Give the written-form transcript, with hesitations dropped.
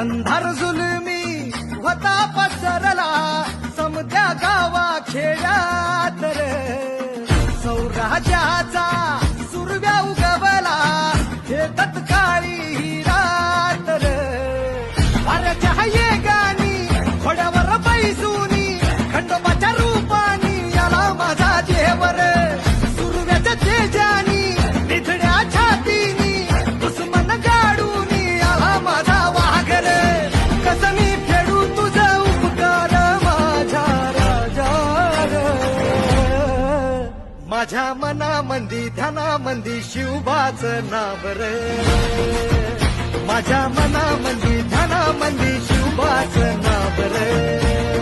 अंधार जुलमी होता पसरला समद्या गावा खेड्यात रे सौराज्याचा सुरव्या उगवला हे तत्काळी ही रात रे वाऱ्याच्या येगानी घोड्यावर बैसूनी खंडोबाच्या रूपानी याला माझा देवर सुरव्याच्या तेजानी निधड्या छातीनी दुश्मन गाडूनी याला माझा वाघर कसं मी फेडू तुझा उपकार माझ्या राजा माझ्या मनामंदी ध्यानामंदी शिवबाचं नाव रे माझ्या मनामंदी ध्यानामंदी शिवबाचं नाव रे